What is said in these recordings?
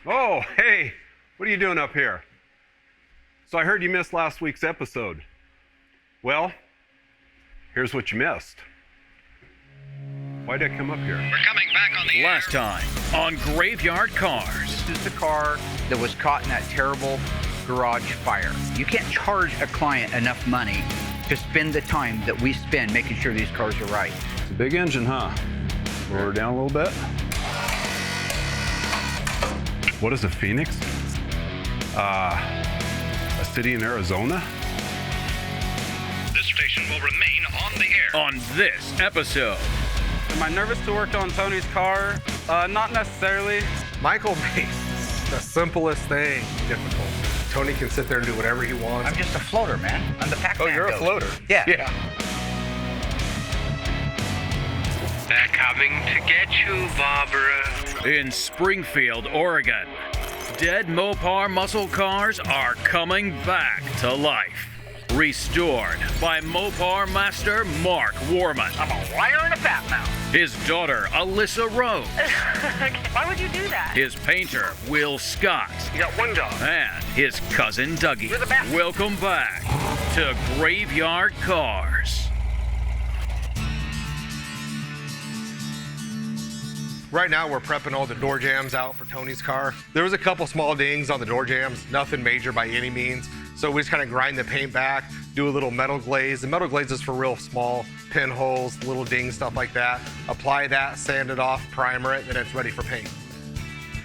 Oh, hey, what are you doing up here? So I heard you missed last week's episode. Well, here's what you missed. Why'd I come up here? We're coming back on the Last time on Graveyard Carz. This is the car that was caught in that terrible garage fire. You can't charge a client enough money to spend the time that we spend making sure these cars are right. It's a big engine, huh? Lower her down a little bit. What is a Phoenix? A city in Arizona? This station will remain on the air. On this episode, Am I nervous to work on Tony's car? Not necessarily. Michael makes the simplest thing difficult. Tony can sit there and do whatever he wants. I'm just a floater, man. I'm the Pac-Man. Oh, you're a goat. floater. Yeah. They're coming to get you, Barbara. in Springfield, Oregon, dead Mopar muscle cars are coming back to life. Restored by Mopar master Mark Warman. I'm a liar and a fat mouth. His daughter, Alyssa Rose. Why would you do that? His painter, Will Scott. You got one job. And his cousin, Dougie. You're the best. Welcome back to Graveyard Carz. Right now, we're prepping all the door jams out for Tony's car. There was a couple small dings on the door jams, nothing major by any means. So we just kind of grind the paint back, do a little metal glaze. The metal glaze is for real small pinholes, little dings, stuff like that. Apply that, sand it off, primer it, then it's ready for paint.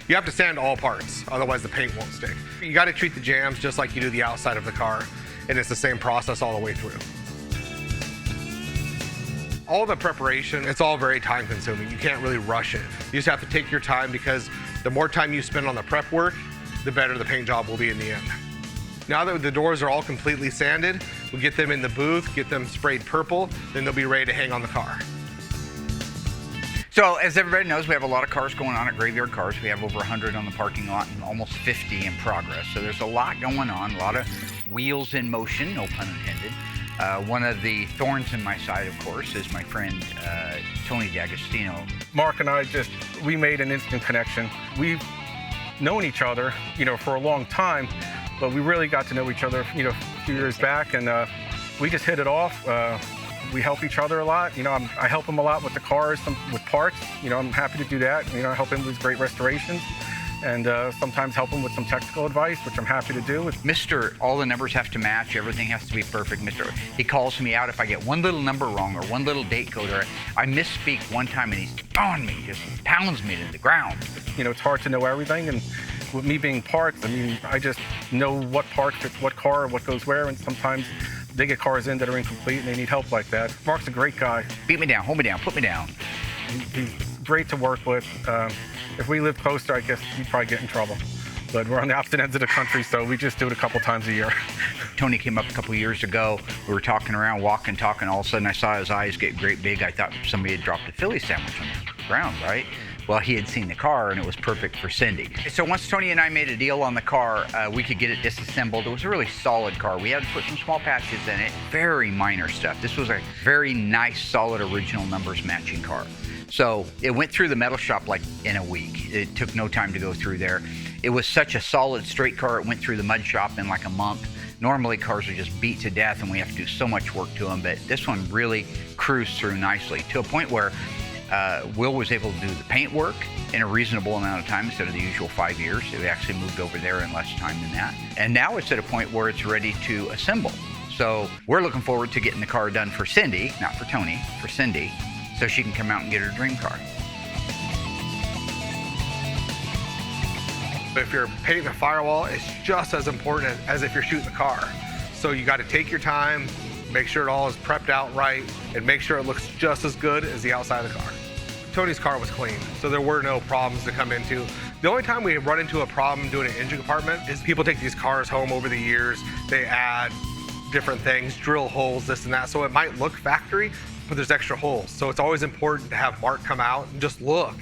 You have to sand all parts, otherwise the paint won't stick. You got to treat the jams just like you do the outside of the car, and it's the same process all the way through. All the preparation, it's all very time consuming. You can't really rush it. You just have to take your time because the more time you spend on the prep work, the better the paint job will be in the end. Now that the doors are all completely sanded, we get them in the booth, get them sprayed purple, then they'll be ready to hang on the car. So, as everybody knows, we have a lot of cars going on at Graveyard Carz. We have over 100 on the parking lot and almost 50 in progress. So there's a lot going on, a lot of wheels in motion, no pun intended. One of the thorns in my side, of course, is my friend Tony D'Agostino. Mark and I we made an instant connection. We've known each other, for a long time, but we really got to know each other, a few years back, and we just hit it off. We help each other a lot. I help him a lot with the cars, with parts. I'm happy to do that. I help him with great restorations, and sometimes help him with some technical advice, which I'm happy to do. Mr. All the numbers have to match. Everything has to be perfect. He calls me out if I get one little number wrong or one little date code, or I misspeak one time and he's on me, just pounds me to the ground. It's hard to know everything, and with me being parts, I just know what part fits what car, what goes where, and sometimes they get cars in that are incomplete and they need help like that. Mark's a great guy. Beat me down, hold me down, put me down. He's great to work with. If we lived closer, I guess he'd probably get in trouble. But we're on the opposite ends of the country, so we just do it a couple times a year. Tony came up a couple years ago. We were talking around, talking. All of a sudden, I saw his eyes get great big. I thought somebody had dropped a Philly sandwich on the ground, right? Well, he had seen the car, and it was perfect for Cindy. So once Tony and I made a deal on the car, we could get it disassembled. It was a really solid car. We had to put some small patches in it, very minor stuff. This was a very nice, solid, original numbers matching car. So it went through the metal shop like in a week. It took no time to go through there. It was such a solid, straight car. It went through the mud shop in like a month. Normally, cars are just beat to death, and we have to do so much work to them. But this one really cruised through nicely to a point where Will was able to do the paint work in a reasonable amount of time instead of the usual 5 years. It actually moved over there in less time than that. And now it's at a point where it's ready to assemble. So we're looking forward to getting the car done for Cindy, not for Tony, for Cindy, so she can come out and get her dream car. If you're painting the firewall, it's just as important as if you're shooting the car. So you got to take your time, make sure it all is prepped out right, and make sure it looks just as good as the outside of the car. Tony's car was clean, so there were no problems to come into. The only time we run into a problem doing an engine compartment is people take these cars home over the years, they add different things, drill holes, this and that, so it might look factory, but there's extra holes. So it's always important to have Mark come out and just look.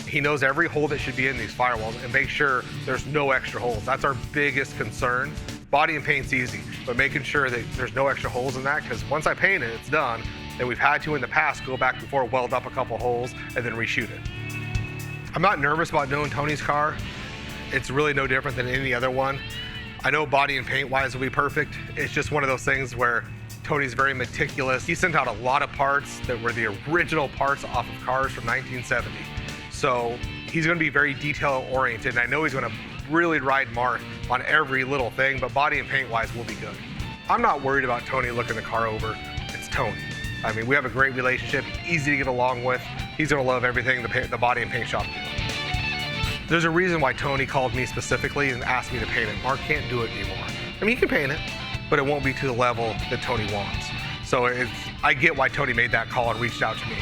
He knows every hole that should be in these firewalls and make sure there's no extra holes. That's our biggest concern. Body and paint's easy, but making sure that there's no extra holes in that, because once I paint it, it's done. And we've had to, in the past, go back before, weld up a couple holes, and then reshoot it. I'm not nervous about doing Tony's car. It's really no different than any other one. I know body and paint wise will be perfect. It's just one of those things where Tony's very meticulous. He sent out a lot of parts that were the original parts off of cars from 1970. So he's gonna be very detail oriented, and I know he's gonna really ride Mark on every little thing, but body and paint wise will be good. I'm not worried about Tony looking the car over. It's Tony. I mean, we have a great relationship, easy to get along with. He's gonna love everything the body and paint shop do. There's a reason why Tony called me specifically and asked me to paint it. Mark can't do it anymore. I mean, he can paint it, but it won't be to the level that Tony wants. So I get why Tony made that call and reached out to me.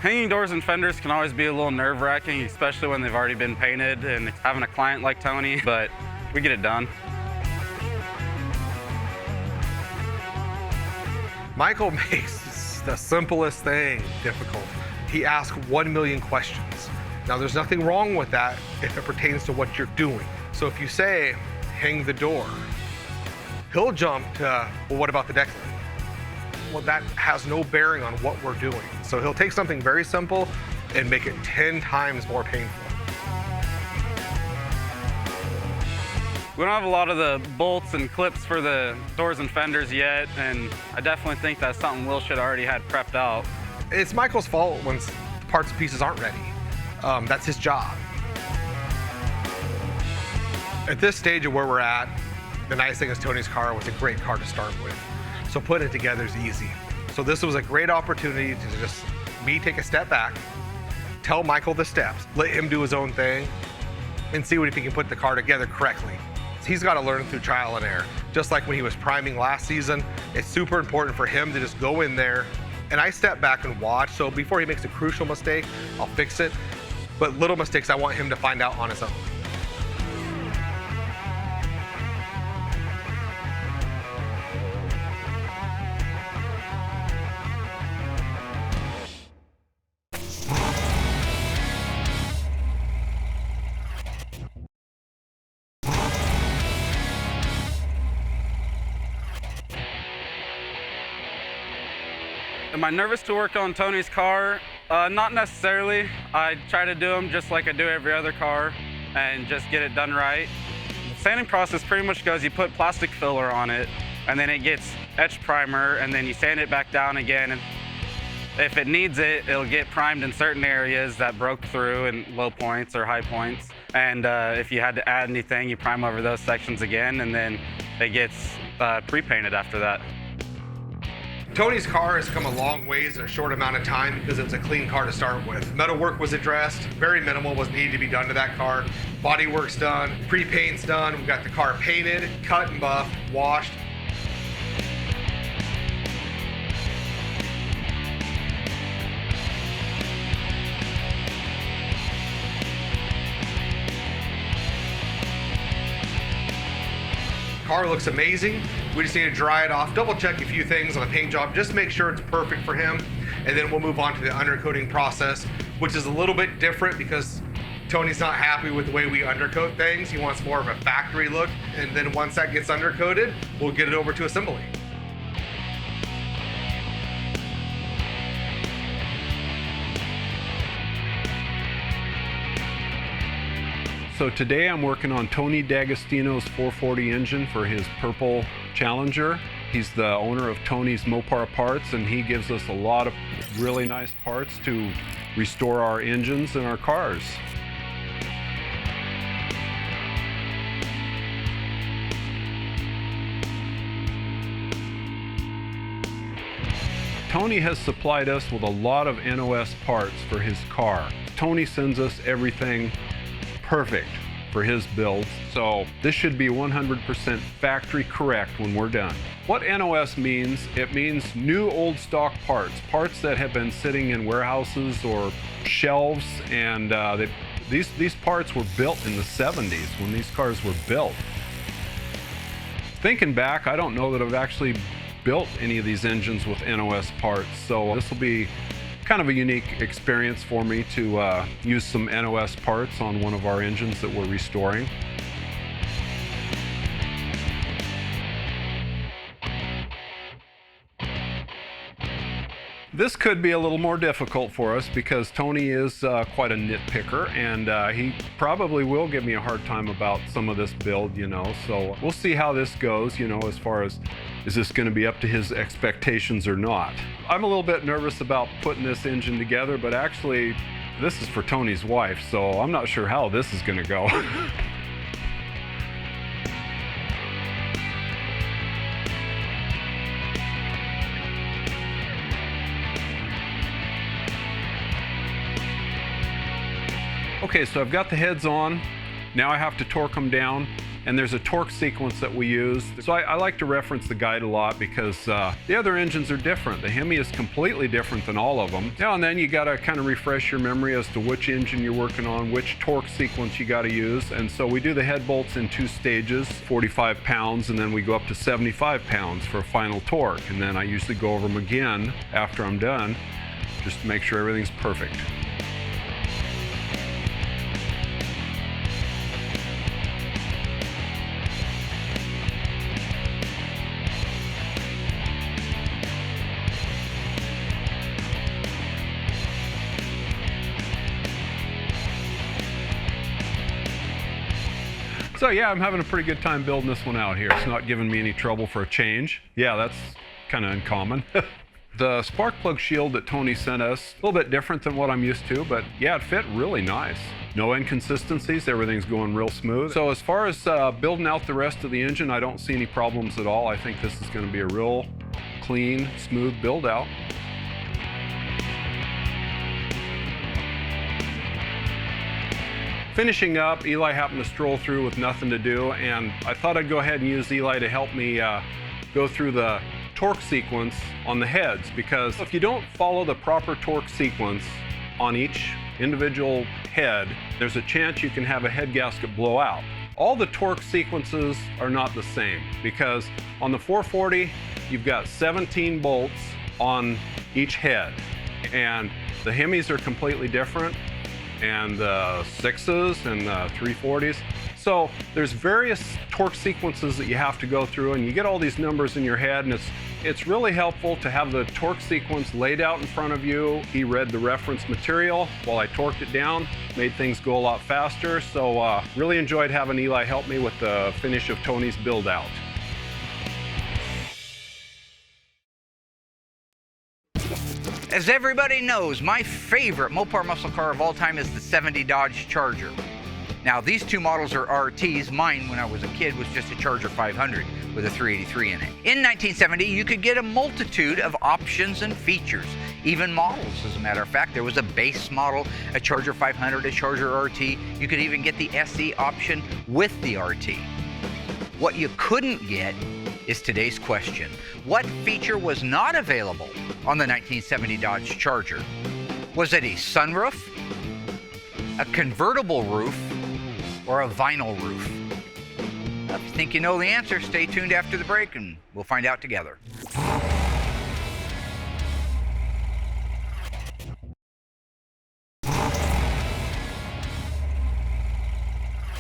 Hanging doors and fenders can always be a little nerve-wracking, especially when they've already been painted, and having a client like Tony, but we get it done. Michael makes the simplest thing difficult. He asks 1 million questions. Now, there's nothing wrong with that if it pertains to what you're doing. So if you say, hang the door, he'll jump to, well, what about the deck lid? Well, that has no bearing on what we're doing. So he'll take something very simple and make it 10 times more painful. We don't have a lot of the bolts and clips for the doors and fenders yet, and I definitely think that's something Will should already had prepped out. It's Michael's fault when parts and pieces aren't ready. That's his job. At this stage of where we're at, the nice thing is Tony's car was a great car to start with. So putting it together is easy. So this was a great opportunity to just me take a step back, tell Michael the steps, let him do his own thing, and see if he can put the car together correctly. He's got to learn through trial and error. Just like when he was priming last season, it's super important for him to just go in there, and I step back and watch. So before he makes a crucial mistake, I'll fix it. But little mistakes, I want him to find out on his own. Am I nervous to work on Tony's car? Not necessarily. I try to do them just like I do every other car and just get it done right. The sanding process pretty much goes, you put plastic filler on it and then it gets etch primer and then you sand it back down again. And if it needs it, it'll get primed in certain areas that broke through in low points or high points. And if you had to add anything, you prime over those sections again and then it gets pre-painted after that. Tony's car has come a long ways in a short amount of time because it's a clean car to start with. Metal work was addressed, very minimal was needed to be done to that car. Body work's done, pre-paint's done, we've got the car painted, cut and buffed, washed. Car looks amazing. We just need to dry it off, double check a few things on the paint job, just make sure it's perfect for him. And then we'll move on to the undercoating process, which is a little bit different because Tony's not happy with the way we undercoat things. He wants more of a factory look. And then once that gets undercoated, we'll get it over to assembly. So today I'm working on Tony D'Agostino's 440 engine for his purple Challenger. He's the owner of Tony's Mopar Parts, and he gives us a lot of really nice parts to restore our engines and our cars. Tony has supplied us with a lot of NOS parts for his car. Tony sends us everything perfect for his builds, so this should be 100% factory correct when we're done. What NOS means, it means new old stock parts, parts that have been sitting in warehouses or shelves, and these parts were built in the 70s when these cars were built. Thinking back, I don't know that I've actually built any of these engines with NOS parts, so this will be kind of a unique experience for me to use some NOS parts on one of our engines that we're restoring. This could be a little more difficult for us because Tony is quite a nitpicker, and he probably will give me a hard time about some of this build, you know. So we'll see how this goes, you know, as far as is this going to be up to his expectations or not. I'm a little bit nervous about putting this engine together, but actually this is for Tony's wife, so I'm not sure how this is going to go. Okay, so I've got the heads on. Now I have to torque them down, and there's a torque sequence that we use. So I like to reference the guide a lot because the other engines are different. The Hemi is completely different than all of them. Now and then you gotta kind of refresh your memory as to which engine you're working on, which torque sequence you gotta use. And so we do the head bolts in 2 stages, 45 pounds, and then we go up to 75 pounds for a final torque. And then I usually go over them again after I'm done, just to make sure everything's perfect. So yeah, I'm having a pretty good time building this one out here. It's not giving me any trouble for a change. Yeah, that's kind of uncommon. The spark plug shield that Tony sent us, a little bit different than what I'm used to, but yeah, it fit really nice. No inconsistencies, everything's going real smooth. So as far as building out the rest of the engine, I don't see any problems at all. I think this is going to be a real clean, smooth build out. Finishing up, Eli happened to stroll through with nothing to do, and I thought I'd go ahead and use Eli to help me go through the torque sequence on the heads, because if you don't follow the proper torque sequence on each individual head, there's a chance you can have a head gasket blow out. All the torque sequences are not the same, because on the 440, you've got 17 bolts on each head, and the Hemis are completely different, and the 6s and the 340s. So there's various torque sequences that you have to go through, and you get all these numbers in your head, and it's really helpful to have the torque sequence laid out in front of you. He read the reference material while I torqued it down, made things go a lot faster. So really enjoyed having Eli help me with the finish of Tony's build out. As everybody knows, my favorite Mopar muscle car of all time is the 70 Dodge Charger. Now, these two models are RTs. Mine, when I was a kid, was just a Charger 500 with a 383 in it. In 1970, you could get a multitude of options and features, even models, as a matter of fact. There was a base model, a Charger 500, a Charger RT. You could even get the SE option with the RT. What you couldn't get is today's question. What feature was not available on the 1970 Dodge Charger? Was it a sunroof, a convertible roof, or a vinyl roof? If you think you know the answer, stay tuned after the break and we'll find out together.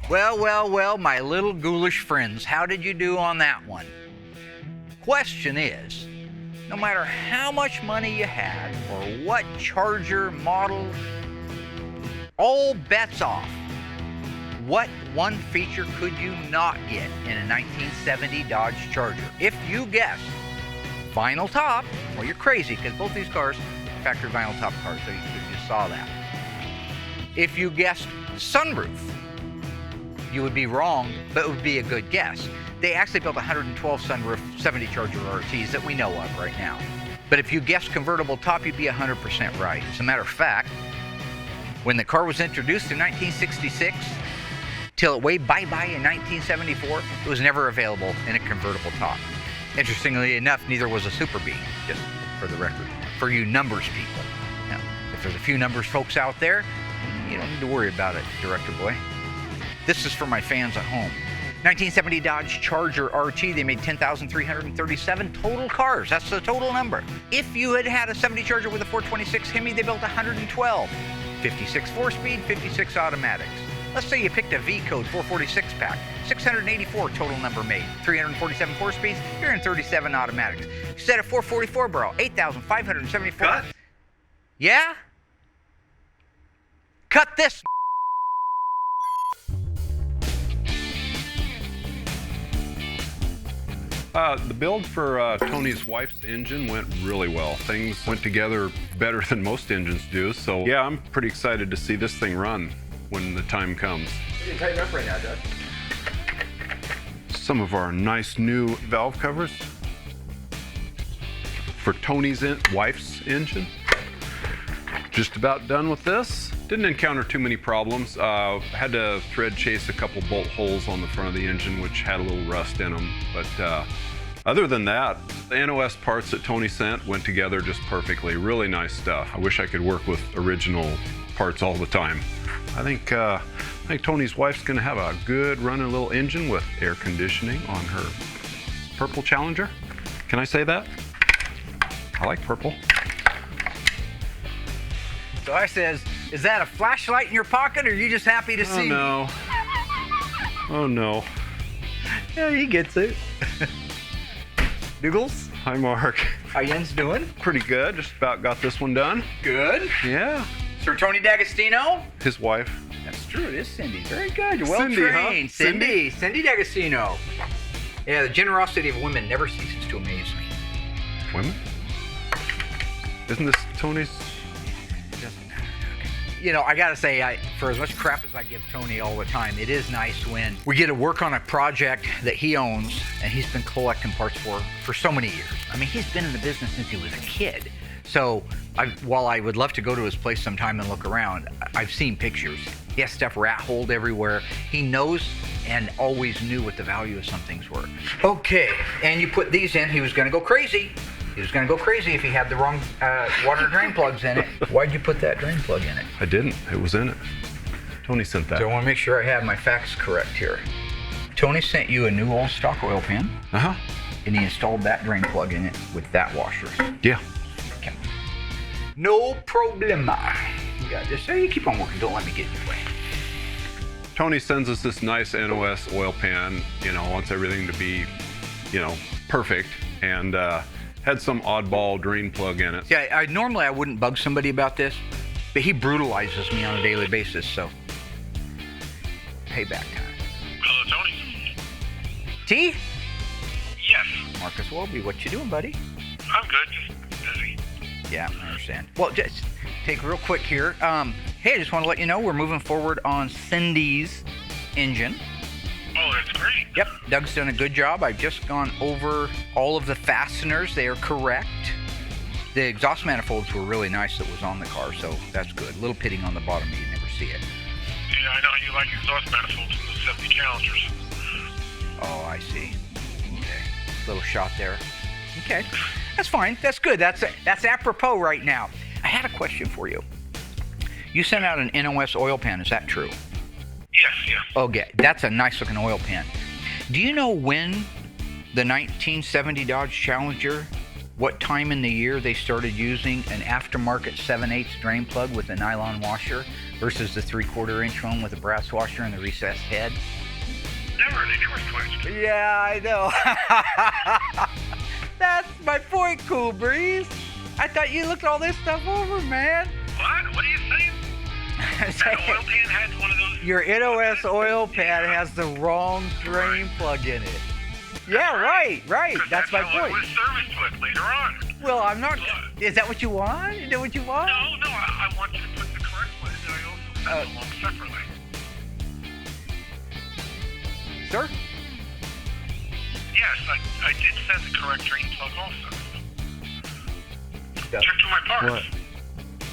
Well, my little ghoulish friends, how did you do on that one? Question is, no matter how much money you had or what Charger model, all bets off. What one feature could you not get in a 1970 Dodge Charger? If you guessed vinyl top, well, you're crazy, because both these cars are factory vinyl top cars, so you just saw that. If you guessed sunroof, you would be wrong, but it would be a good guess. They actually built 112 sunroof 70 Charger RTs that we know of right now. But if you guessed convertible top, you'd be 100% right. As a matter of fact, when the car was introduced in 1966, till it waved bye-bye in 1974, it was never available in a convertible top. Interestingly enough, neither was a Super Bee, just for the record, for you numbers people. Now, if there's a few numbers folks out there, you don't need to worry about it, Director Boy. This is for my fans at home. 1970 Dodge Charger RT, they made 10,337 total cars. That's the total number. If you had had a 70 Charger with a 426 Hemi, they built 112. 56 4-speed, 56 automatics. Let's say you picked a V-Code 446 pack, 684 total number made, 347 4-speeds, 337 automatics. You said a 444 barrel, 8,574. Cut. Yeah? Cut this. The build for Tony's wife's engine went really well. Things went together better than most engines do. So yeah, I'm pretty excited to see this thing run when the time comes. You can tighten up right now, Doug. Some of our nice new valve covers for Tony's wife's engine. Just about done with this. Didn't encounter too many problems. Had to thread chase a couple bolt holes on the front of the engine, which had a little rust in them. But other than that, the NOS parts that Tony sent went together just perfectly. Really nice stuff. I wish I could work with original parts all the time. I think Tony's wife's gonna have a good running little engine with air conditioning on her purple Challenger. Can I say that? I like purple. So I says, is that a flashlight in your pocket, or are you just happy to see? Oh no. Oh no. Yeah, he gets it. Douglas? Hi, Mark. How Jens doing? Pretty good. Just about got this one done. Good. Yeah. Sir Tony D'Agostino? His wife. That's true, it is Cindy. Very good. You're well Cindy, trained. huh? Cindy D'Agostino. Yeah, the generosity of women never ceases to amaze me. Women? Isn't this Tony's? You know, I gotta say, for as much crap as I give Tony all the time, it is nice when we get to work on a project that he owns and he's been collecting parts for so many years. I mean, he's been in the business since he was a kid. So while I would love to go to his place sometime and look around, I've seen pictures. He has stuff rat-holed everywhere. He knows and always knew what the value of some things were. Okay, and you put these in, he was gonna go crazy. He was going to go crazy if he had the wrong water drain plugs in it. Why'd you put that drain plug in it? I didn't. It was in it. Tony sent that. So I want to make sure I have my facts correct here. Tony sent you a new all stock oil pan. Uh-huh. And he installed that drain plug in it with that washer. Yeah. Okay. No problema. You got this. So you keep on working. Don't let me get in your way. Tony sends us this nice NOS oil pan, wants everything to be, perfect. And had some oddball drain plug in it. Yeah, normally I wouldn't bug somebody about this, but he brutalizes me on a daily basis, so payback time. Hello, Tony. T? Yes. Marcus Welby, what you doing, buddy? I'm good, just busy. Yeah, I understand. Well, just take real quick here. Hey, I just want to let you know we're moving forward on Cindy's engine. Oh, that's great. Yep, Doug's done a good job. I've just gone over all of the fasteners. They are correct. The exhaust manifolds were really nice that was on the car, so that's good. A little pitting on the bottom, you never see it. Yeah, I know you like exhaust manifolds in the 70 Challengers. Oh, I see. Okay, little shot there. Okay, that's fine. That's good. That's apropos right now. I had a question for you. You sent out an NOS oil pan. Is that true? Yes, yeah. Okay, that's a nice looking oil pan. Do you know when the 1970 Dodge Challenger, what time in the year they started using an aftermarket 7/8 drain plug with a nylon washer versus the 3/4 inch one with a brass washer and the recessed head? They never switched. Yeah, I know. That's my point, Cool Breeze. I thought you looked all this stuff over, man. What? What are you saying? That oil pan had one of those. Your NOS oil pan has the wrong drain plug in it. Yeah, right. That's my how point. it was serviced with later on. Well, I'm not. Is that what you want? Is that what you want? No, I want you to put the correct one in, and I also sent it along separately. Sir? Yes, I did send the correct drain plug also. Check to my parts. What?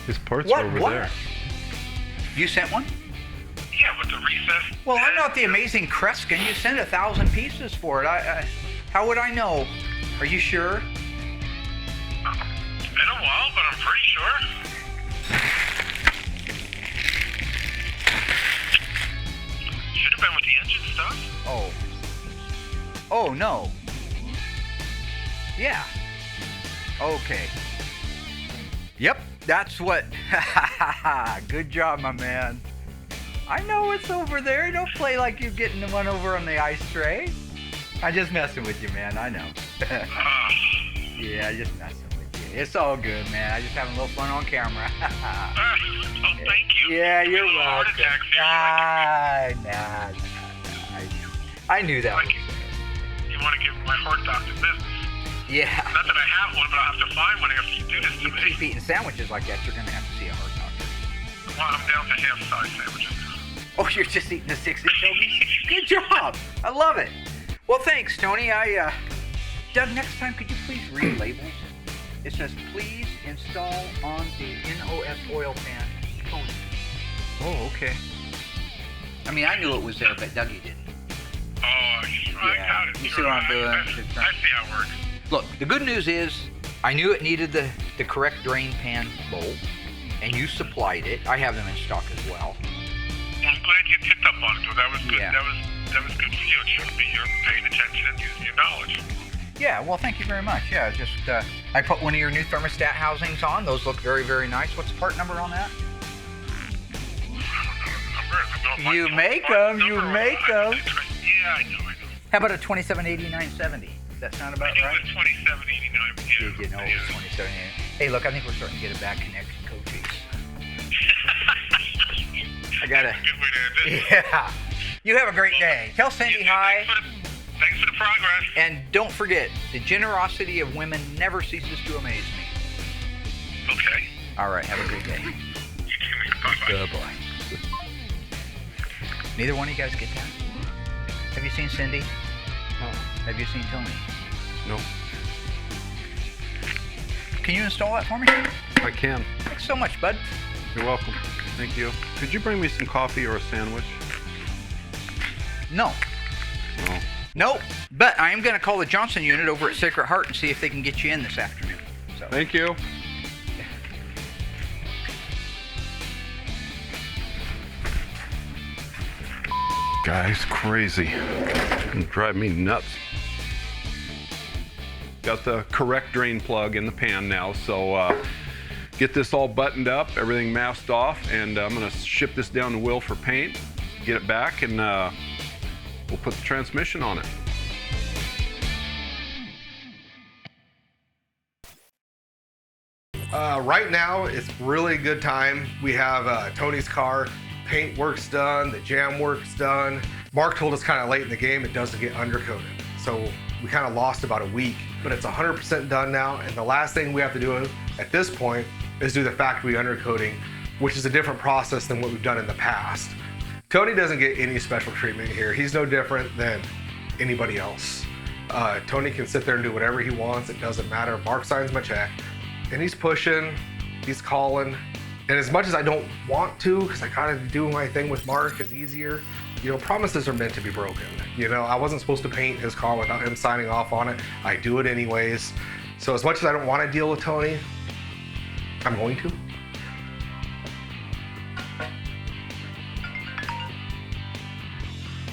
His parts What? are over What? there. You sent one? Yeah, with the recess. Well, I'm not the amazing Kreskin. You sent 1,000 pieces for it. How would I know? Are you sure? It's been a while, but I'm pretty sure. Should have been with the engine stuff. Oh, Oh, no. Yeah. Okay. Yep, that's what. Good job, my man. I know it's over there. Don't play like you're getting the one over on the ice tray. I'm just messing with you, man. I know. Yeah, just messing with you. It's all good, man. I just having a little fun on camera. Oh, thank you. Yeah, you're Give me a heart welcome. attack, I knew that was Like- You want to give my heart doctor business. Yeah. Not that I have one, but I'll have to find one after you do this to You keep me. eating sandwiches like that, you're going to have to see a heart doctor. Well, I'm down to half-size sandwiches. Oh, you're just eating the 6-inch hoagies? Good job. I love it. Well, thanks, Tony. Doug, next time, could you please read labels? It says, please install on the NOS oil pan, Tony. Oh, okay. I mean, I knew it was there, but Dougie didn't. Oh, I got it. You see Sure. what I'm doing? I see how it works. Look, the good news is, I knew it needed the correct drain pan bolt, and you supplied it. I have them in stock as well. Well, I'm glad you picked up on it, though. That was good. Yeah. That was good for you. It showed me you're paying attention and using your knowledge. Yeah, well, thank you very much. Yeah, just I put one of your new thermostat housings on. Those look very, very nice. What's the part number on that? You make them. You make them. Yeah, I know. How about a 278970? Does that sound about I right? think it was 2789. Yeah. Did you know it was 2789? Hey, look, I think we're starting to get a bad connection, coaches. I gotta. Good way to end it. Yeah. You have a great day. Tell Cindy hi. Thanks for the progress. And don't forget, the generosity of women never ceases to amaze me. Okay. All right, have a great day. You too, man. Bye-bye. Good boy. Neither one of you guys get that? Have you seen Cindy? No. Have you seen Tony? No. Can you install that for me? I can. Thanks so much, bud. You're welcome. Thank you. Could you bring me some coffee or a sandwich? No. No. Nope. But I am going to call the Johnson unit over at Sacred Heart and see if they can get you in this afternoon. So. Thank you. Guy's crazy. Drive me nuts. Got the correct drain plug in the pan now, so get this all buttoned up, everything masked off, and I'm gonna ship this down to Will for paint, get it back, and we'll put the transmission on it. Right now, it's really a good time. We have Tony's car, paint work's done, the jam work's done. Mark told us kind of late in the game it doesn't get undercoated. So we kind of lost about a week, but it's 100% done now. And the last thing we have to do at this point is do the factory undercoating, which is a different process than what we've done in the past. Tony doesn't get any special treatment here. He's no different than anybody else. Tony can sit there and do whatever he wants. It doesn't matter. Mark signs my check. And he's pushing, he's calling. And as much as I don't want to, because I kind of do my thing with Mark, it's easier. You know, promises are meant to be broken. You know, I wasn't supposed to paint his car without him signing off on it. I do it anyways. So as much as I don't want to deal with Tony, I'm going to.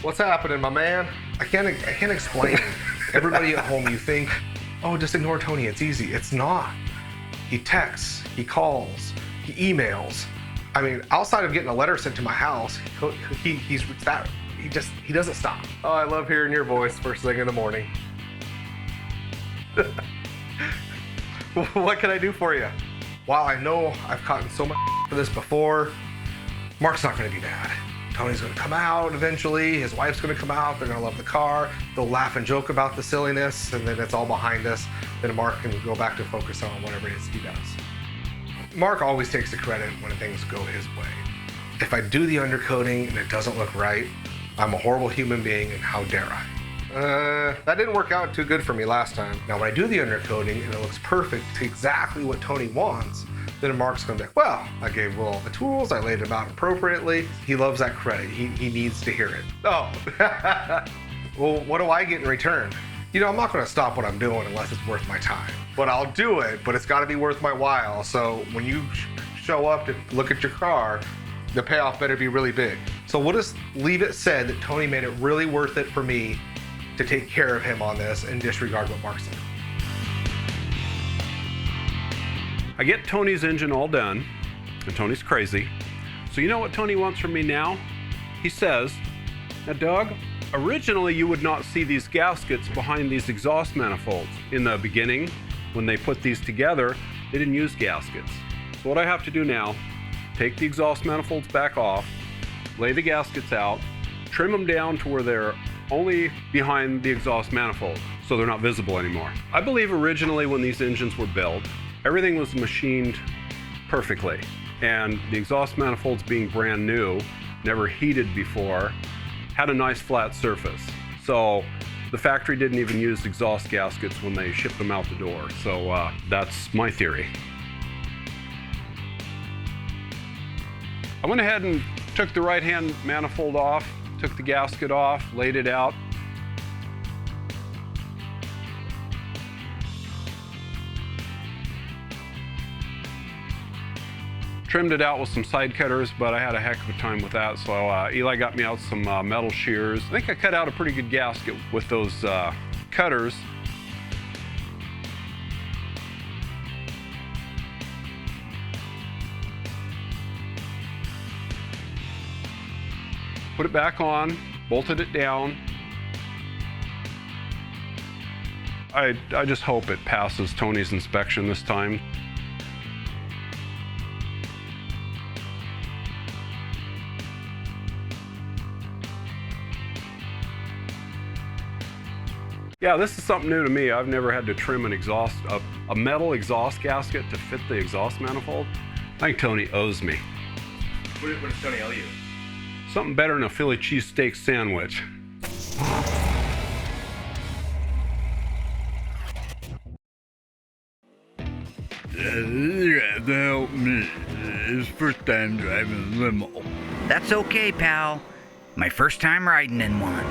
What's happening, my man? I can't explain. Everybody at home, you think, oh, just ignore Tony, it's easy. It's not. He texts, he calls, he emails. I mean, outside of getting a letter sent to my house, he doesn't stop. Oh, I love hearing your voice first thing in the morning. What can I do for you? While I know I've gotten so much for this before, Mark's not gonna be mad. Tony's gonna come out eventually, his wife's gonna come out, they're gonna love the car, they'll laugh and joke about the silliness, and then it's all behind us. Then Mark can go back to focus on whatever it is he does. Mark always takes the credit when things go his way. If I do the undercoating and it doesn't look right, I'm a horrible human being and how dare I? That didn't work out too good for me last time. Now when I do the undercoating and it looks perfect to exactly what Tony wants, then Mark's gonna be like, well, I gave Will all the tools, I laid them out appropriately. He loves that credit, he needs to hear it. Oh, well, what do I get in return? You know, I'm not gonna stop what I'm doing unless it's worth my time. But I'll do it, but it's gotta be worth my while. So when you show up to look at your car, the payoff better be really big. So we'll just leave it said that Tony made it really worth it for me to take care of him on this and disregard what Mark said. I get Tony's engine all done, and Tony's crazy. So you know what Tony wants from me now? He says, now Doug, originally you would not see these gaskets behind these exhaust manifolds. In the beginning, when they put these together, they didn't use gaskets. So what I have to do now, take the exhaust manifolds back off, lay the gaskets out, trim them down to where they're only behind the exhaust manifold, so they're not visible anymore. I believe originally when these engines were built, everything was machined perfectly, and the exhaust manifolds being brand new, never heated before, had a nice flat surface. So the factory didn't even use exhaust gaskets when they shipped them out the door. So that's my theory. I went ahead and took the right-hand manifold off, took the gasket off, laid it out. Trimmed it out with some side cutters, but I had a heck of a time with that. So Eli got me out some metal shears. I think I cut out a pretty good gasket with those cutters. Put it back on, bolted it down. I just hope it passes Tony's inspection this time. Yeah, this is something new to me. I've never had to trim an a metal exhaust gasket to fit the exhaust manifold. I think Tony owes me. What does Tony owe you? Something better than a Philly cheesesteak sandwich. You have to help me. It's first time driving a limo. That's okay, pal. My first time riding in one.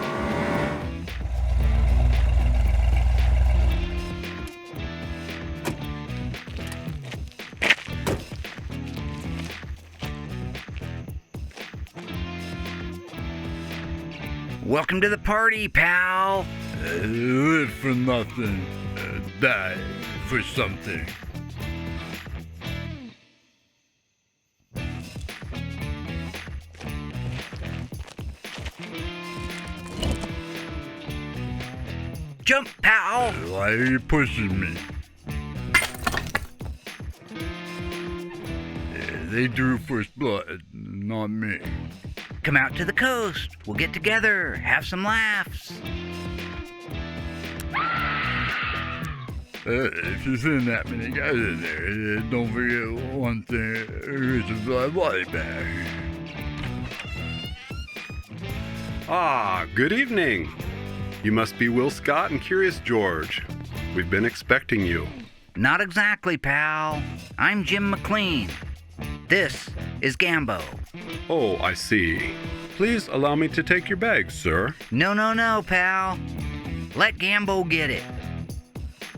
Welcome to the party, pal. Live for nothing, die for something. Jump, pal. Why are you pushing me? They drew first blood, not me. Come out to the coast. We'll get together, have some laughs. If you send that many guys in there, don't forget one thing. Here's a body bag. Ah, good evening. You must be Will Scott and Curious George. We've been expecting you. Not exactly, pal. I'm Jim McLean. This is Gambo. Oh, I see. Please allow me to take your bag, sir. No, pal. Let Gambo get it.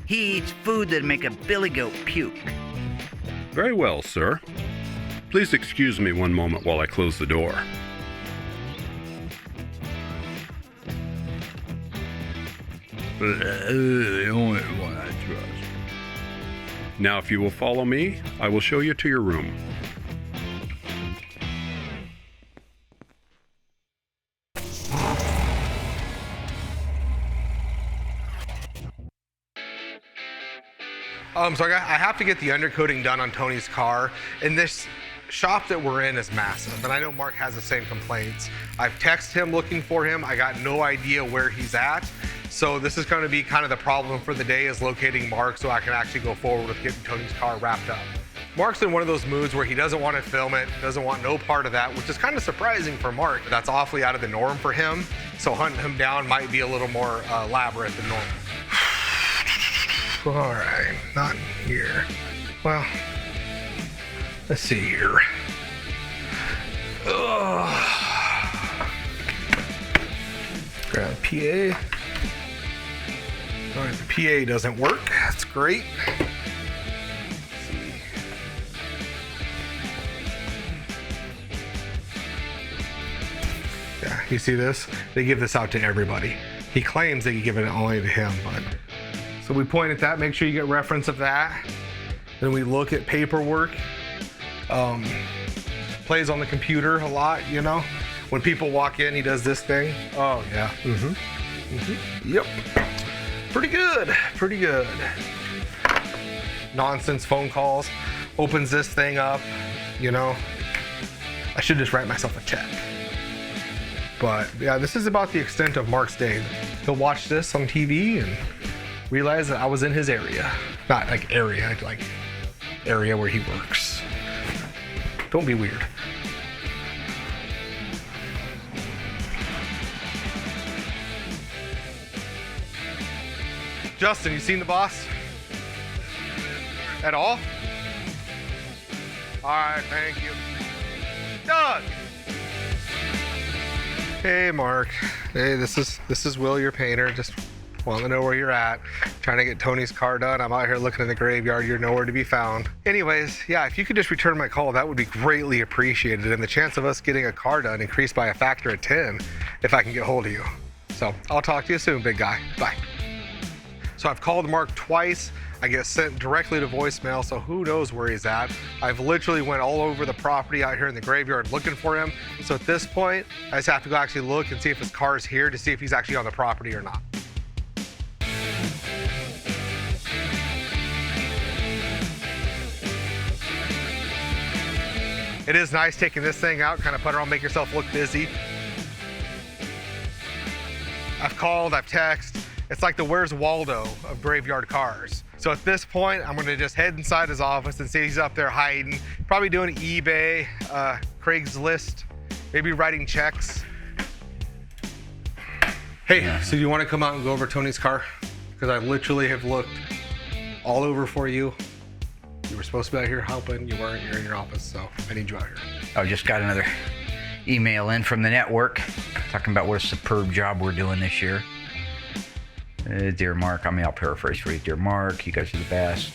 He eats food that'd make a billy goat puke. Very well, sir. Please excuse me one moment while I close the door. The only one I trust. Now, if you will follow me, I will show you to your room. So I have to get the undercoating done on Tony's car, and this shop that we're in is massive, and I know Mark has the same complaints. I've texted him looking for him. I got no idea where he's at. So this is going to be kind of the problem for the day, is locating Mark so I can actually go forward with getting Tony's car wrapped up. Mark's in one of those moods where he doesn't want to film it, doesn't want no part of that, which is kind of surprising for Mark. That's awfully out of the norm for him. So hunting him down might be a little more elaborate than normal. All right, not in here. Well, let's see here. Grab PA. All right, the PA doesn't work. That's great. Let's see. Yeah, you see this? They give this out to everybody. He claims that he given it only to him, but. So we point at that, make sure you get reference of that. Then we look at paperwork. Plays on the computer a lot, you know? When people walk in, he does this thing. Oh, yeah. Yep. Pretty good. Pretty good. Nonsense phone calls. Opens this thing up, you know? I should just write myself a check. But yeah, this is about the extent of Mark's day. He'll watch this on TV and realize that I was in his area. Not like area, like area where he works. Don't be weird. Justin, you seen the boss? At all? All right, thank you. Doug! Hey, Mark. Hey, this is Will, your painter. Just want to know where you're at. Trying to get Tony's car done. I'm out here looking in the graveyard. You're nowhere to be found. Anyways, yeah, if you could just return my call, that would be greatly appreciated. And the chance of us getting a car done increased by a factor of 10 if I can get hold of you. So I'll talk to you soon, big guy. Bye. So I've called Mark twice. I get sent directly to voicemail, so who knows where he's at. I've literally went all over the property out here in the graveyard looking for him. So at this point, I just have to go actually look and see if his car's here to see if he's actually on the property or not. It is nice taking this thing out, kind of put it on, make yourself look busy. I've called, I've texted. It's like the Where's Waldo of graveyard cars. So at this point, I'm gonna just head inside his office and see he's up there hiding, probably doing eBay, Craigslist, maybe writing checks. Hey, so you wanna come out and go over Tony's car? Because I literally have looked all over for you. You were supposed to be out here helping, you weren't, you're in your office, so I need you out here. I just got another email in from the network talking about what a superb job we're doing this year. Dear Mark, I'll paraphrase for you. Dear Mark, you guys are the best.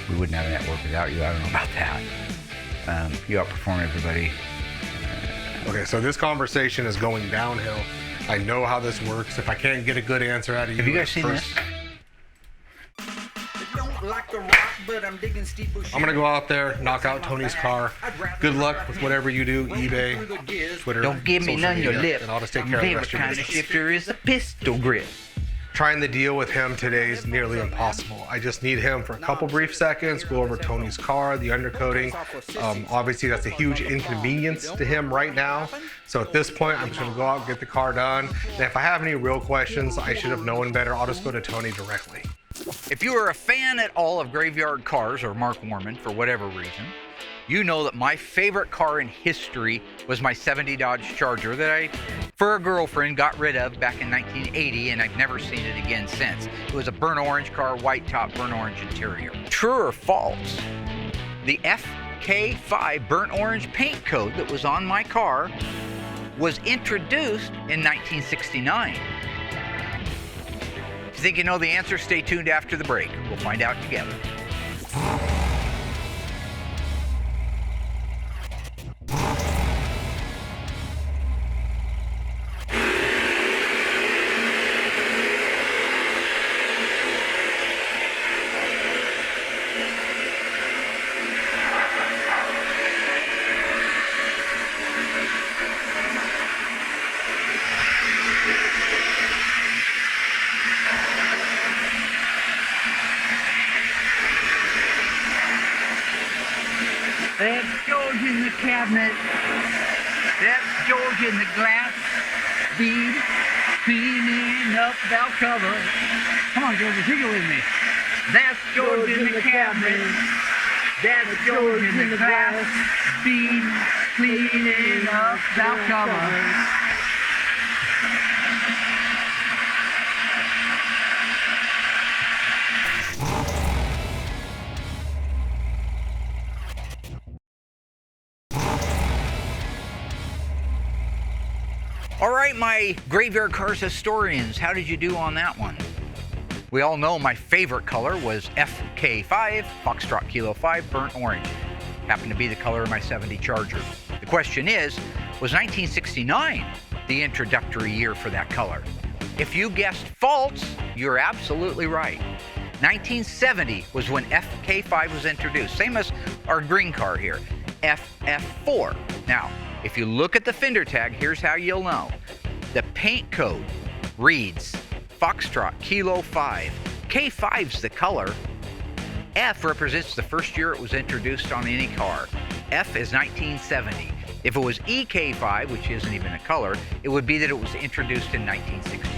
We wouldn't have a network without you. I don't know about that. You outperform everybody. Okay, so this conversation is going downhill. I know how this works. If I can't get a good answer out of you, have you guys seen this? I'm gonna go out there, knock out Tony's car. Good luck with whatever you do, eBay, Twitter. Don't give me none of your lip. And I'll just take care of the rest of your kind of business. shifter is a pistol grip. Trying to deal with him today is nearly impossible. I just need him for a couple brief seconds, go over Tony's car, the undercoating. Obviously, that's a huge inconvenience to him right now. So at this point, I'm just gonna go out and get the car done. And if I have any real questions, I should have known better. I'll just go to Tony directly. If you are a fan at all of Graveyard Cars or Mark Warman for whatever reason, you know that my favorite car in history was my 70 Dodge Charger that I, for a girlfriend, got rid of back in 1980, and I've never seen it again since. It was a burnt orange car, white top, burnt orange interior. True or false? The FK5 burnt orange paint code that was on my car was introduced in 1969. If you think you know the answer, stay tuned after the break. We'll find out together. That's George in the cabinet. That's George in the glass bead, cleaning up valve cover. Come on, George, sing it with me. That's George in the cabinet. That's George in the glass bead, cleaning up valve cover. All right, my Graveyard Cars historians, how did you do on that one? We all know my favorite color was FK5, Foxtrot Kilo 5, burnt orange. Happened to be the color of my 70 Charger. The question is, was 1969 the introductory year for that color? If you guessed false, you're absolutely right. 1970 was when FK5 was introduced, same as our green car here, FF4. Now, if you look at the fender tag, here's how you'll know. The paint code reads Foxtrot Kilo 5. K5's the color. F represents the first year it was introduced on any car. F is 1970. If it was EK5, which isn't even a color, it would be that it was introduced in 1969.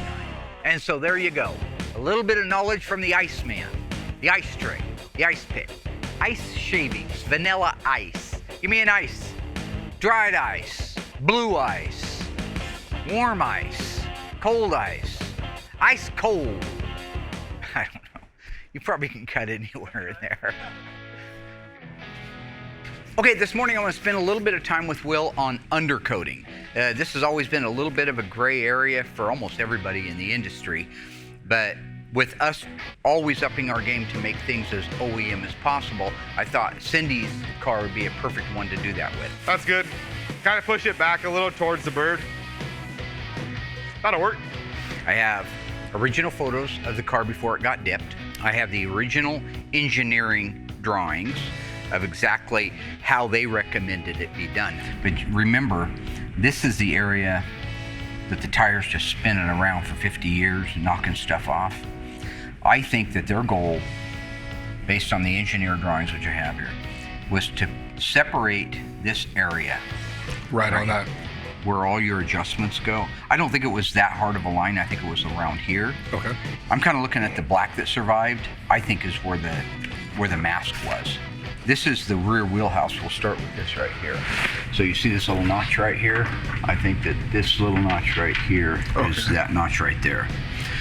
And so there you go. A little bit of knowledge from the Iceman, the ice tray, the ice pick, ice shavings, vanilla ice. Give me an ice. Dried ice, blue ice, warm ice, cold ice, ice cold. I don't know. You probably can cut anywhere in there. Okay, this morning I want to spend a little bit of time with Will on undercoating. This has always been a little bit of a gray area for almost everybody in the industry, but with us always upping our game to make things as OEM as possible, I thought Cindy's car would be a perfect one to do that with. That's good. Kind of push it back a little towards the bird. That'll work. I have original photos of the car before it got dipped. I have the original engineering drawings of exactly how they recommended it be done. But remember, this is the area that the tires just spinning around for 50 years and knocking stuff off. I think that their goal, based on the engineer drawings which I have here, was to separate this area. Right on that. Where all your adjustments go. I don't think it was that hard of a line. I think it was around here. Okay. I'm kind of looking at the black that survived, I think is where the mask was. This is the rear wheelhouse. We'll start with this right here. So you see this little notch right here? I think that this little notch right here is that notch right there.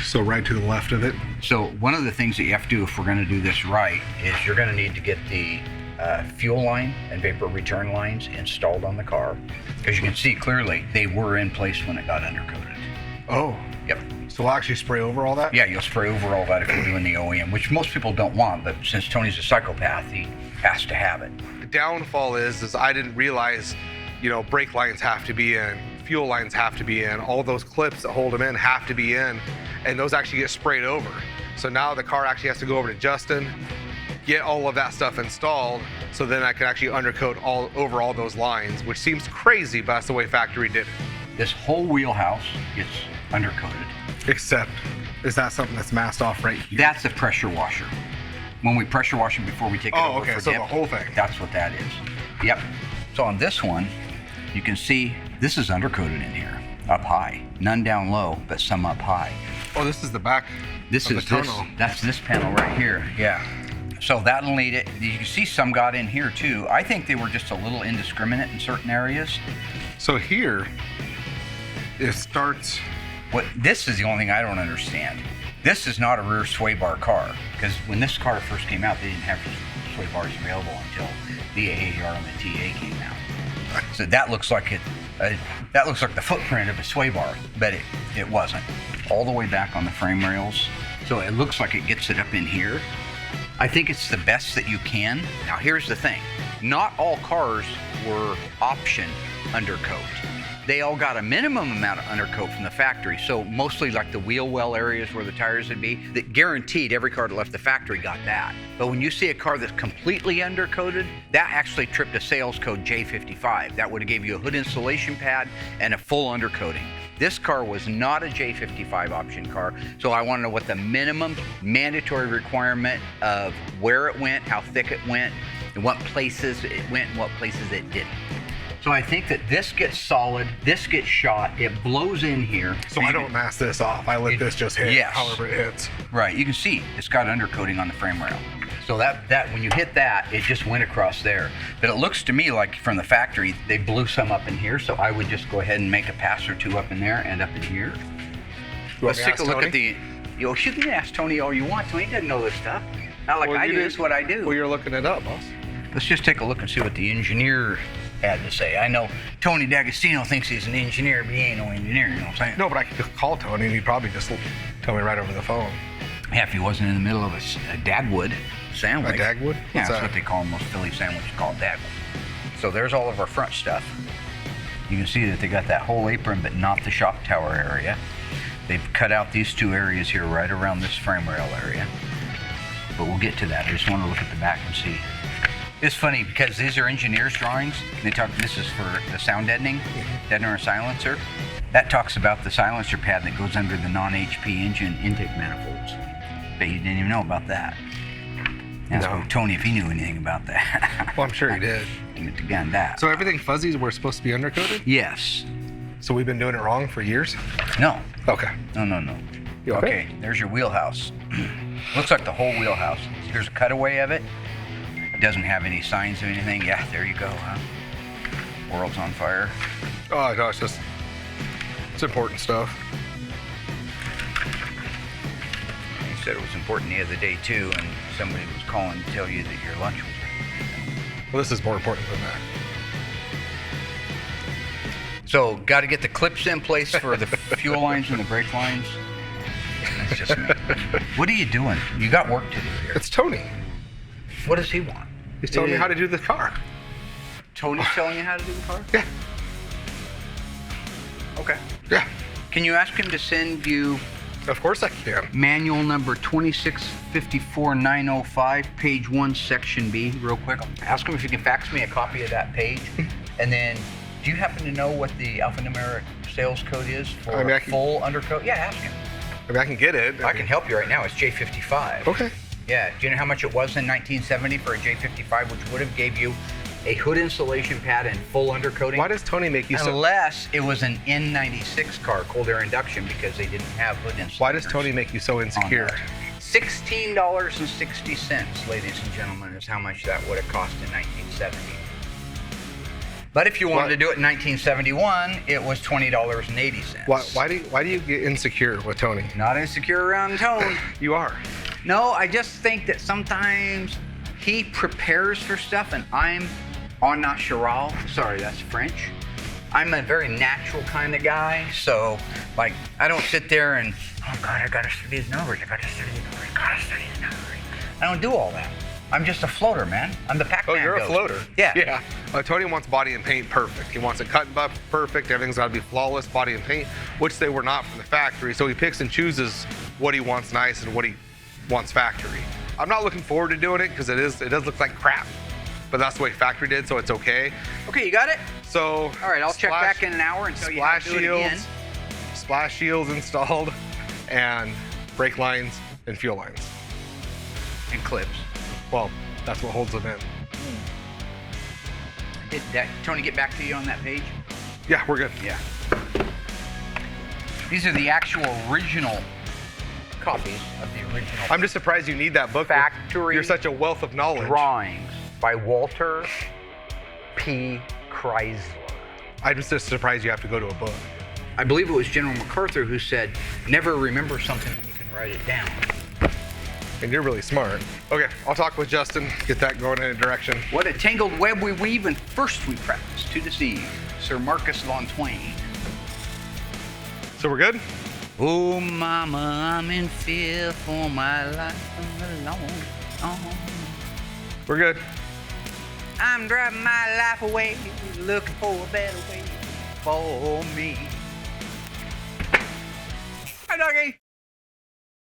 So right to the left of it? So one of the things that you have to do if we're going to do this right is you're going to need to get the fuel line and vapor return lines installed on the car. As you can see clearly, they were in place when it got undercoated. Oh. Yep. So we'll actually spray over all that? Yeah, you'll spray over all that if you're doing the OEM, which most people don't want, but since Tony's a psychopath, he has to have it. The downfall is I didn't realize, brake lines have to be in, fuel lines have to be in, all those clips that hold them in have to be in, and those actually get sprayed over. So now the car actually has to go over to Justin, get all of that stuff installed, so then I can actually undercoat all over all those lines, which seems crazy, but that's the way factory did it. This whole wheelhouse gets undercoated. Except, is that something that's masked off right here? That's a pressure washer. When we pressure wash them before we take it over for so dip, the whole thing. that's what that is. Yep. So on this one, you can see this is undercoated in here, up high. None down low, but some up high. Oh, this is the back. This is that's this panel right here. Yeah. So that'll need it. You can see some got in here too. I think they were just a little indiscriminate in certain areas. So here, it starts. This is the only thing I don't understand. This is not a rear sway bar car, because when this car first came out, they didn't have sway bars available until the AAR and the TA came out. So that looks like the footprint of a sway bar, but it wasn't. All the way back on the frame rails, so it looks like it gets it up in here. I think it's the best that you can. Now here's the thing, not all cars were option undercoat. They all got a minimum amount of undercoat from the factory, so mostly like the wheel well areas where the tires would be, that guaranteed every car that left the factory got that. But when you see a car that's completely undercoated, that actually tripped a sales code J55. That would have gave you a hood insulation pad and a full undercoating. This car was not a J55 option car, so I want to know what the minimum mandatory requirement of where it went, how thick it went, and what places it went and what places it didn't. So I think that this gets solid, this gets shot, it blows in here. So I don't mask this off, I let this just hit however it hits. Right, you can see it's got undercoating on the frame rail. So that when you hit that, it just went across there. But it looks to me like from the factory, they blew some up in here, so I would just go ahead and make a pass or two up in there and up in here. Let's take a look at the, you can ask Tony all you want, Tony doesn't know this stuff. Not like I do, this is what I do. Well, you're looking it up, boss. Let's just take a look and see what the engineer had to say. I know Tony D'Agostino thinks he's an engineer, but he ain't no engineer, you know what I'm saying? No, but I could just call Tony and he'd probably just tell me right over the phone. Yeah, if he wasn't in the middle of a dagwood sandwich. A dagwood? Yeah, that's what they call them, most Philly sandwiches called dagwood. So there's all of our front stuff. You can see that they got that whole apron, but not the shock tower area. They've cut out these two areas here right around this frame rail area. But we'll get to that. I just want to look at the back and see. It's funny because these are engineers' drawings. They talk, this is for the sound deadening, deadener or silencer. That talks about the silencer pad that goes under the non-HP engine intake manifolds. Bet you didn't even know about that. Ask Tony if he knew anything about that. Well, I'm sure he did. Again, that. So everything fuzzy is where it's supposed to be undercoated? Yes. So we've been doing it wrong for years? No. Okay. No. You okay? Okay, there's your wheelhouse. Looks like the whole wheelhouse. Here's a cutaway of it. It doesn't have any signs of anything. Yeah, there you go, huh? World's on fire. Oh, no, it's important stuff. You said it was important the other day, too, and somebody was calling to tell you that your lunch was ready. Well, this is more important than that. So, got to get the clips in place for the fuel lines and the brake lines. That's just me. What are you doing? You got work to do here. It's Tony. What does he want? He's telling me how to do the car. Tony's telling you how to do the car? Yeah. Okay. Yeah. Can you ask him to send you Of course I can. manual number 2654905, page 1, section B, real quick? Ask him if you can fax me a copy of that page. And then, do you happen to know what the alphanumeric sales code is for a full undercoat? Yeah, ask him. I mean, I can get it. I can help you right now. It's J55. Okay. Yeah. Do you know how much it was in 1970 for a J55, which would have gave you a hood insulation pad and full undercoating? Why does Tony make you so... Unless it was an N96 car, cold air induction, because they didn't have hood insulation. Why does Tony make you so insecure? $16.60, ladies and gentlemen, is how much that would have cost in 1970. But if you wanted to do it in 1971, it was $20.80. Why do you get insecure with Tony? Not insecure around Tone. You are. No, I just think that sometimes he prepares for stuff and I'm en natural. Sorry, that's French. I'm a very natural kind of guy. So, like, I don't sit there and, oh God, I gotta study these numbers. I gotta study these numbers. I don't do all that. I'm just a floater, man. I'm the Pac-Man. Oh, you're a floater? Yeah. Yeah. Tony wants body and paint perfect. He wants it cut and buff perfect. Everything's got to be flawless, body and paint, which they were not from the factory. So he picks and chooses what he wants nice and what he wants factory. I'm not looking forward to doing it because it does look like crap, but that's the way factory did, so it's okay. Okay, you got it? So. All right, I'll check back in an hour and tell you how to do it again. Splash shields installed, and brake lines and fuel lines. And clips. Well, that's what holds them in. Did Tony get back to you on that page? Yeah, we're good. Yeah. These are the actual original copies of the original. I'm just surprised you need that book. Factory. You're such a wealth of knowledge. Drawings by Walter P. Chrysler. I'm just surprised you have to go to a book. I believe it was General MacArthur who said, never remember something when you can write it down. And you're really smart. Okay, I'll talk with Justin, get that going in a direction. What a tangled web we weave, and first we practice to deceive. Sir Marcus Von Twain. So we're good? Oh, mama, I'm in fear for my life alone. We're good. I'm driving my life away, looking for a better way for me. Hi, doggy.